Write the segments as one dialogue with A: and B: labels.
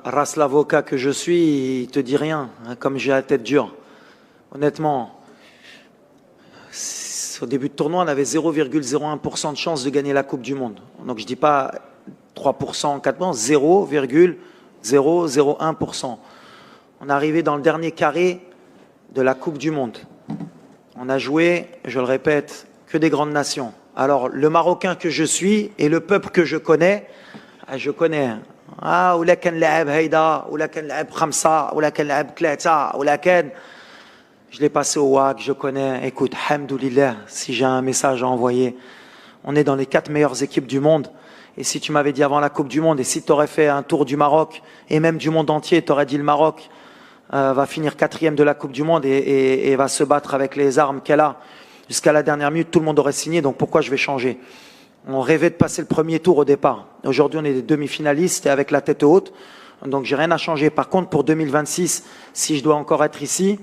A: Race l'avocat que je suis, il te dit rien, hein, comme j'ai la tête dure. Honnêtement, au début de tournoi, on avait 0,01% de chance de gagner la Coupe du Monde. Donc je dis pas 3%, 4%, 0,001%. On est arrivé dans le dernier carré de la Coupe du Monde. On a joué, je le répète, que des grandes nations. Alors, le Marocain que je suis et le peuple que je connais. ولا كان لعب هيدا ولا كان لعب خمسة ولا كان لعب ثلاثة ولا كان. Je l'ai passé au WAC, je connais. Écoute, hamdoulilah, si j'ai un message à envoyer, on est dans les 4 meilleures équipes du monde. Et si tu m'avais dit avant la Coupe du Monde, et si tu aurais fait un tour du Maroc, et même du monde entier, tu aurais dit le Maroc va finir 4e de la Coupe du Monde et va se battre avec les armes qu'elle a. Jusqu'à la dernière minute, tout le monde aurait signé, donc pourquoi je vais changer? On rêvait de passer le premier tour au départ. Aujourd'hui, on est des demi-finalistes et avec la tête haute, donc j'ai rien à changer. Par contre, pour 2026, si je dois encore être ici,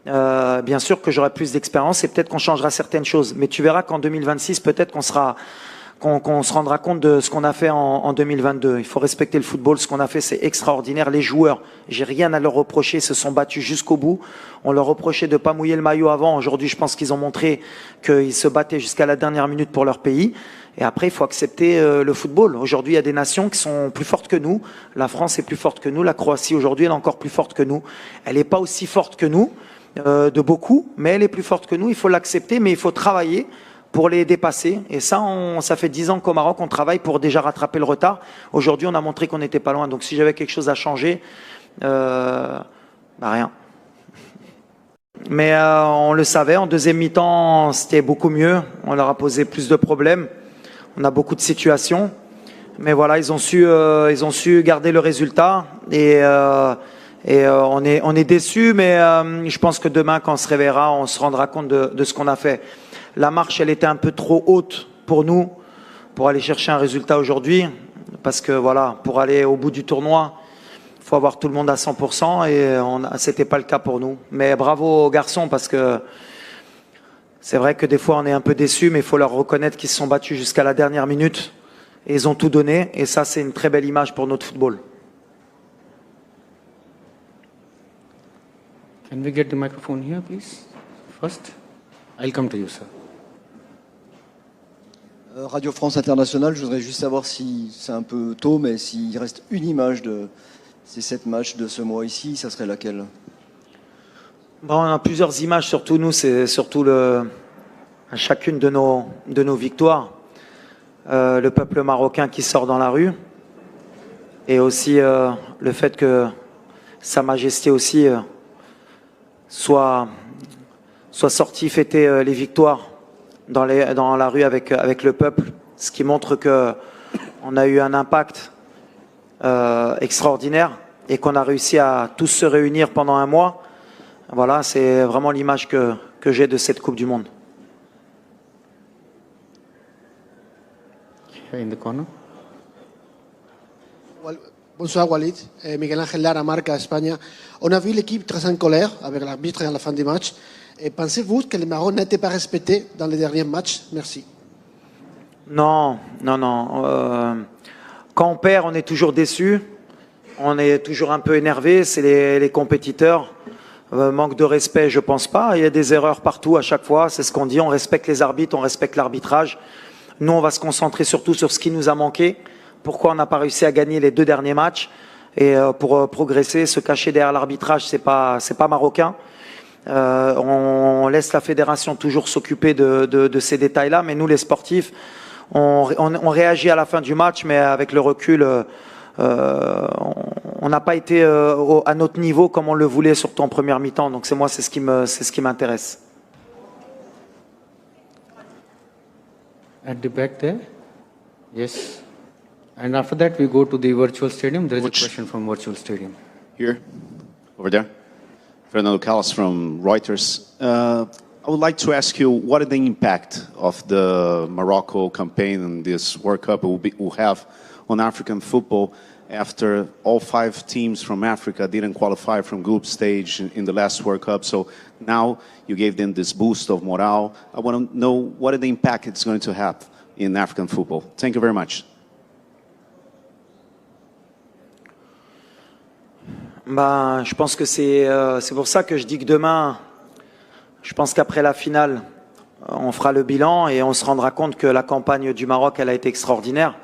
A: bien sûr que j'aurai plus d'expérience et peut-être qu'on changera certaines choses. Mais tu verras qu'en 2026, peut-être qu'on se rendra compte de ce qu'on a fait en 2022. Il faut respecter le football. Ce qu'on a fait, c'est extraordinaire. Les joueurs, j'ai rien à leur reprocher, se sont battus jusqu'au bout. On leur reprochait de pas mouiller le maillot avant. Aujourd'hui, je pense qu'ils ont montré qu'ils se battaient jusqu'à la dernière minute pour leur pays. Et après, il faut accepter le football. Aujourd'hui, il y a des nations qui sont plus fortes que nous. La France est plus forte que nous. La Croatie, aujourd'hui, elle est encore plus forte que nous. Elle n'est pas aussi forte que nous, de beaucoup, mais elle est plus forte que nous. Il faut l'accepter, mais il faut travailler pour les dépasser. Et ça, ça fait 10 ans qu'au Maroc, on travaille pour déjà rattraper le retard. Aujourd'hui, on a montré qu'on n'était pas loin. Donc, si j'avais quelque chose à changer, rien. Mais on le savait, en deuxième mi-temps, c'était beaucoup mieux. On leur a posé plus de problèmes. On a beaucoup de situations. Mais voilà, ils ont su garder le résultat. Et on est déçus, mais je pense que demain, quand on se réveillera, on se rendra compte de ce qu'on a fait. La marche, elle était un peu trop haute pour nous, pour aller chercher un résultat aujourd'hui. Parce que voilà, pour aller au bout du tournoi, il faut avoir tout le monde à 100% et c'était pas le cas pour nous. Mais bravo aux garçons parce que c'est vrai que des fois on est un peu déçus, mais il faut leur reconnaître qu'ils se sont battus jusqu'à la dernière minute et ils ont tout donné. Et ça, c'est une très belle image pour notre football.
B: Can we get the microphone here, please? First, I'll come to you, sir.
C: Radio France Internationale, je voudrais juste savoir si c'est un peu tôt, mais s'il reste une image de ces 7 matchs de ce mois ici, ça serait laquelle?
A: Bon, on a plusieurs images, surtout nous, c'est surtout à chacune de nos victoires. Le peuple marocain qui sort dans la rue et aussi le fait que Sa Majesté aussi soit sorti fêter les victoires dans la rue avec le peuple, ce qui montre que on a eu un impact extraordinaire et qu'on a réussi à tous se réunir pendant un mois. Voilà, c'est vraiment l'image que j'ai de cette Coupe du Monde.
B: In the corner.
D: Bonsoir Walid, Miguel Ángel Lara, Marca, Espagne. On a vu l'équipe très en colère avec l'arbitre à la fin du match. Pensez-vous que le Maroc n'était pas respecté dans les derniers matchs? Merci.
A: Non. Quand on perd, on est toujours déçu. On est toujours un peu énervé. C'est les compétiteurs. Manque de respect, je pense pas. Il y a des erreurs partout à chaque fois. C'est ce qu'on dit. On respecte les arbitres, on respecte l'arbitrage. Nous, on va se concentrer surtout sur ce qui nous a manqué. Pourquoi on n'a pas réussi à gagner les 2 derniers matchs? Et pour progresser, se cacher derrière l'arbitrage, c'est pas marocain. On laisse la fédération toujours s'occuper de ces détails-là, mais nous, les sportifs, on réagit à la fin du match, mais avec le recul, on n'a pas été à notre niveau comme on le voulait, surtout en première mi-temps. Donc c'est ce qui m'intéresse.
B: At the back there? Yes. And after that, we go to the virtual stadium. There is a question from virtual stadium.
E: Here, over there. Fernando Callas from Reuters. I would like to ask you, what is the impact of the Morocco campaign and this World Cup will have on African football after all 5 teams from Africa didn't qualify from group stage in the last World Cup? So now you gave them this boost of morale. I want to know what is the impact it's going to have in African football. Thank you very much.
A: Ben, je pense que c'est pour ça que je dis que demain, je pense qu'après la finale, on fera le bilan et on se rendra compte que la campagne du Maroc, elle a été extraordinaire.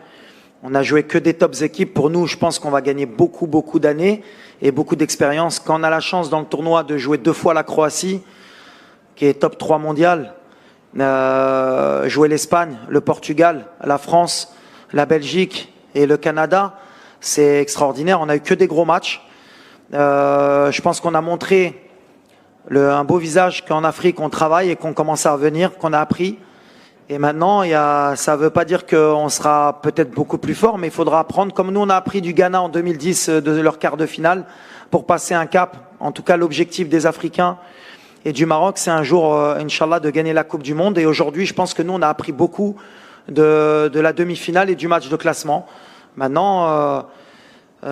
A: On a joué que des tops équipes. Pour nous, je pense qu'on va gagner beaucoup d'années et beaucoup d'expérience. Quand on a la chance dans le tournoi de jouer 2 fois la Croatie, qui est top 3 mondial, jouer l'Espagne, le Portugal, la France, la Belgique et le Canada, c'est extraordinaire. On a eu que des gros matchs. Je pense qu'on a montré un beau visage qu'en Afrique on travaille et qu'on commence à revenir, qu'on a appris. Et maintenant, ça ne veut pas dire qu'on sera peut-être beaucoup plus fort, mais il faudra apprendre, comme nous on a appris du Ghana en 2010 de leur quart de finale, pour passer un cap. En tout cas, l'objectif des Africains et du Maroc, c'est un jour, Inch'Allah, de gagner la Coupe du Monde. Et aujourd'hui, je pense que nous, on a appris beaucoup de la demi-finale et du match de classement. Maintenant,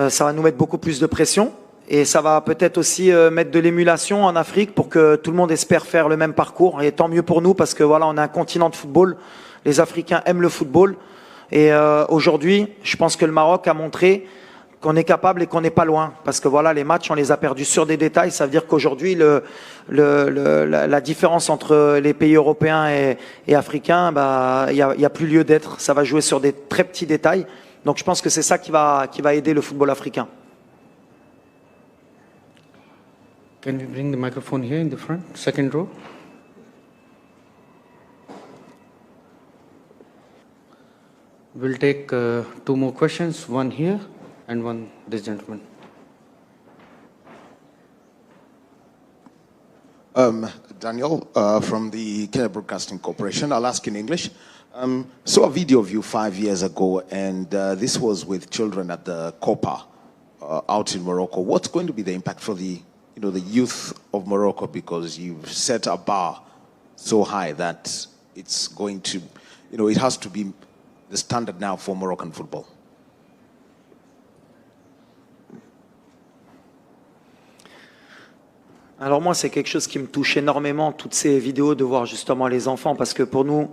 A: ça va nous mettre beaucoup plus de pression. Et ça va peut-être aussi mettre de l'émulation en Afrique pour que tout le monde espère faire le même parcours. Et tant mieux pour nous parce que voilà, on a un continent de football. Les Africains aiment le football. Et aujourd'hui, je pense que le Maroc a montré qu'on est capable et qu'on n'est pas loin. Parce que voilà, les matchs, on les a perdus sur des détails. Ça veut dire qu'aujourd'hui, la différence entre les pays européens et africains, bah, il y a plus lieu d'être. Ça va jouer sur des très petits détails. Donc je pense que c'est ça qui va aider le football africain.
B: Can we bring the microphone here in the front, second row? We'll take 2 more questions, one here and one this gentleman.
F: Daniel from the Kenya Broadcasting Corporation. I'll ask in English. Saw a video of you 5 years ago, and this was with children at the Copa out in Morocco. What's going to be the impact for the youth of Morocco, because you've set a bar so high that it's going to, it has to be the standard now for Moroccan football?
A: Alors moi, c'est quelque chose qui me touche énormément, toutes ces vidéos, de voir justement les enfants, parce que pour nous,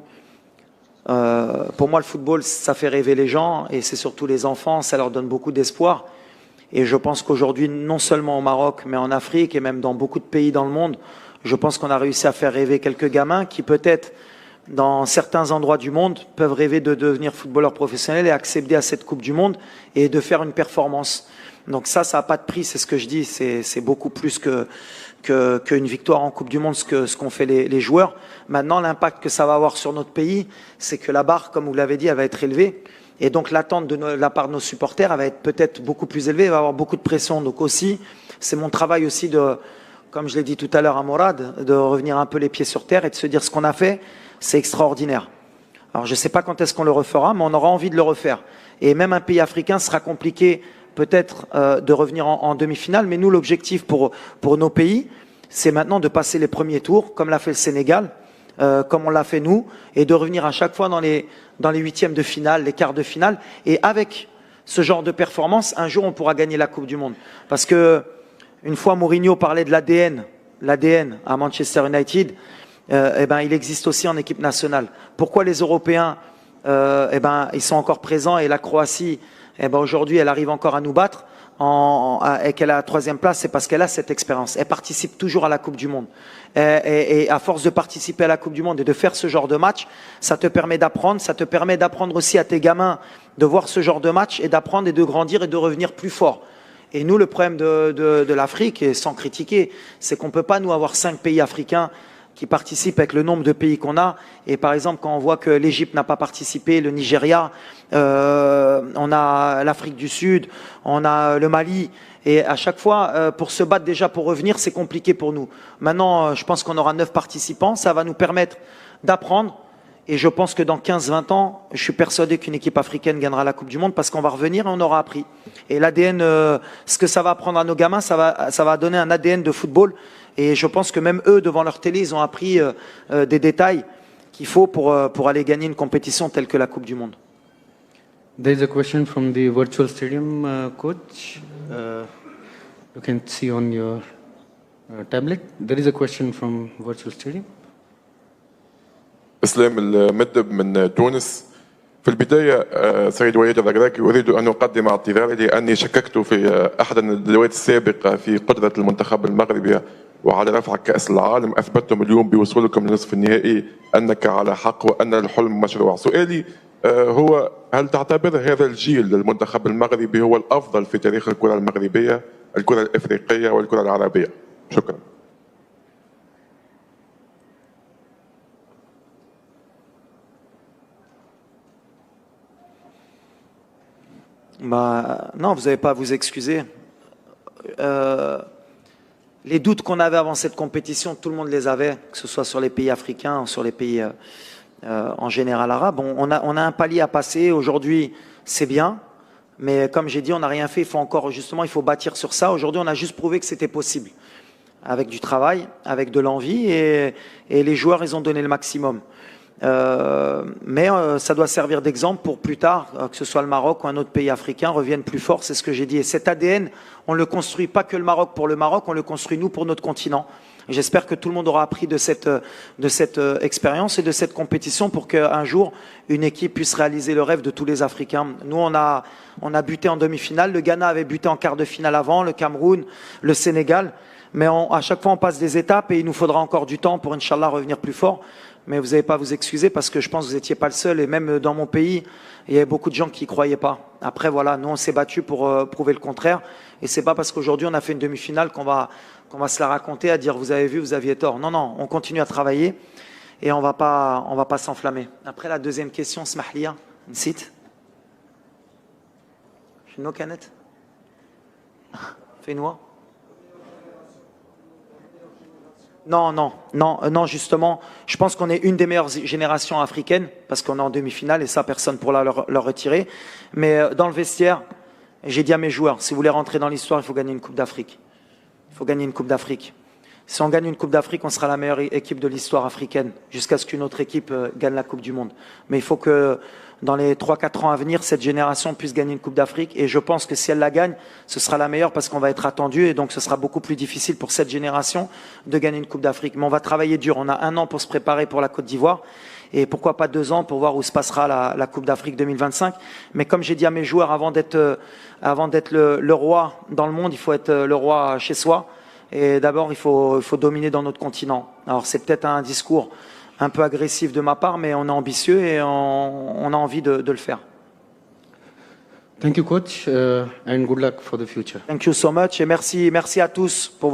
A: pour moi, le football, ça fait rêver les gens, et c'est surtout les enfants, ça leur donne beaucoup d'espoir. Et je pense qu'aujourd'hui, non seulement au Maroc, mais en Afrique et même dans beaucoup de pays dans le monde, je pense qu'on a réussi à faire rêver quelques gamins qui peut-être, dans certains endroits du monde, peuvent rêver de devenir footballeurs professionnels et accéder à cette Coupe du Monde et de faire une performance. Donc ça n'a pas de prix, c'est ce que je dis, c'est beaucoup plus qu'une victoire en Coupe du Monde, ce qu'ont fait les joueurs. Maintenant, l'impact que ça va avoir sur notre pays, c'est que la barre, comme vous l'avez dit, elle va être élevée. Et donc l'attente de la part de nos supporters, elle va être peut-être beaucoup plus élevée, il va y avoir beaucoup de pression. Donc aussi, c'est mon travail aussi de, comme je l'ai dit tout à l'heure à Morad, de revenir un peu les pieds sur terre et de se dire ce qu'on a fait, c'est extraordinaire. Alors je ne sais pas quand est-ce qu'on le refera, mais on aura envie de le refaire. Et même un pays africain sera compliqué peut-être de revenir en demi-finale, mais nous, l'objectif pour nos pays, c'est maintenant de passer les premiers tours, comme l'a fait le Sénégal, comme on l'a fait nous, et de revenir à chaque fois dans les huitièmes de finale, les quarts de finale. Et avec ce genre de performance, un jour on pourra gagner la Coupe du Monde. Parce que une fois Mourinho parlait de l'ADN à Manchester United, il existe aussi en équipe nationale. Pourquoi les Européens, ils sont encore présents, et la Croatie, aujourd'hui, elle arrive encore à nous battre et qu'elle a la 3e place, c'est parce qu'elle a cette expérience. Elle participe toujours à la Coupe du Monde. Et à force de participer à la Coupe du Monde et de faire ce genre de match, ça te permet d'apprendre, ça te permet d'apprendre aussi à tes gamins de voir ce genre de match et d'apprendre et de grandir et de revenir plus fort. Et nous, le problème de l'Afrique, et sans critiquer, c'est qu'on ne peut pas, nous, avoir 5 pays africains qui participent avec le nombre de pays qu'on a. Et par exemple, quand on voit que l'Égypte n'a pas participé, le Nigeria, on a l'Afrique du Sud, on a le Mali, et à chaque fois, pour se battre déjà pour revenir, c'est compliqué pour nous. Maintenant, je pense qu'on aura 9 participants, ça va nous permettre d'apprendre, et je pense que dans 15-20 ans, je suis persuadé qu'une équipe africaine gagnera la Coupe du Monde, parce qu'on va revenir et on aura appris. Et l'ADN, ce que ça va apprendre à nos gamins, ça va donner un ADN de football. Et je pense que même eux, devant leur télé, ils ont appris des détails qu'il faut pour aller gagner une compétition telle que la Coupe du Monde.
B: There is a question from the virtual stadium, coach. You can see on your tablet. There is a question from virtual stadium.
G: اسلام المدب من تونس. في البداية سيد وليد الركراكي أريد أن أقدم اعتذاري لأني شككت في أحد الندوات السابقة في قدرة المنتخب المغربي وعلى رفع كأس العالم. أثبتتم اليوم بوصولكم لنصف النهائي أنك على حق وأن الحلم مشروع. سؤالي هو هل تعتبر هذا الجيل للمنتخب المغربي هو الأفضل في تاريخ الكرة المغربية، الكرة الإفريقية والكرة العربية؟ شكرا.
A: Bah, non, vous n'avez pas à vous excuser. Les doutes qu'on avait avant cette compétition, tout le monde les avait, que ce soit sur les pays africains ou sur les pays en général arabes. On a un palier à passer. Aujourd'hui, c'est bien. Mais comme j'ai dit, on n'a rien fait. Il faut bâtir sur ça. Aujourd'hui, on a juste prouvé que c'était possible. Avec du travail, avec de l'envie. Et les joueurs, ils ont donné le maximum. Mais ça doit servir d'exemple pour plus tard, que ce soit le Maroc ou un autre pays africain, reviennent plus fort, c'est ce que j'ai dit. Et cet ADN, on ne le construit pas que le Maroc pour le Maroc, on le construit nous pour notre continent. Et j'espère que tout le monde aura appris de cette expérience et de cette compétition pour qu'un jour, une équipe puisse réaliser le rêve de tous les Africains. Nous, on a buté en demi-finale, le Ghana avait buté en quart de finale avant, le Cameroun, le Sénégal. Mais à chaque fois, on passe des étapes et il nous faudra encore du temps pour, Inch'Allah, revenir plus fort. Mais vous n'avez pas à vous excuser parce que je pense que vous n'étiez pas le seul. Et même dans mon pays, il y avait beaucoup de gens qui ne croyaient pas. Après, voilà, nous, on s'est battus pour prouver le contraire. Et c'est pas parce qu'aujourd'hui, on a fait une demi-finale qu'on va se la raconter à dire, vous avez vu, vous aviez tort. Non, non, on continue à travailler et on va pas s'enflammer. Après, la deuxième question, Smahlia, une site. Chino Canet. Fais-nous. Non, justement, je pense qu'on est une des meilleures générations africaines, parce qu'on est en demi-finale, et ça, personne ne pourra leur retirer. Mais dans le vestiaire, j'ai dit à mes joueurs, si vous voulez rentrer dans l'histoire, il faut gagner une Coupe d'Afrique. Il faut gagner une Coupe d'Afrique. Si on gagne une Coupe d'Afrique, on sera la meilleure équipe de l'histoire africaine, jusqu'à ce qu'une autre équipe gagne la Coupe du Monde. Mais il faut que dans les 3-4 ans à venir, cette génération puisse gagner une Coupe d'Afrique. Et je pense que si elle la gagne, ce sera la meilleure parce qu'on va être attendu. Et donc, ce sera beaucoup plus difficile pour cette génération de gagner une Coupe d'Afrique. Mais on va travailler dur. On a 1 an pour se préparer pour la Côte d'Ivoire. Et pourquoi pas 2 ans pour voir où se passera la Coupe d'Afrique 2025. Mais comme j'ai dit à mes joueurs, avant d'être le roi dans le monde, il faut être le roi chez soi. Et d'abord, il faut dominer dans notre continent. Alors, c'est peut-être un discours un peu agressif de ma part, mais on est ambitieux et on a envie de le faire.
B: Thank you, coach, and good luck for the future.
A: Thank you so much et merci à tous pour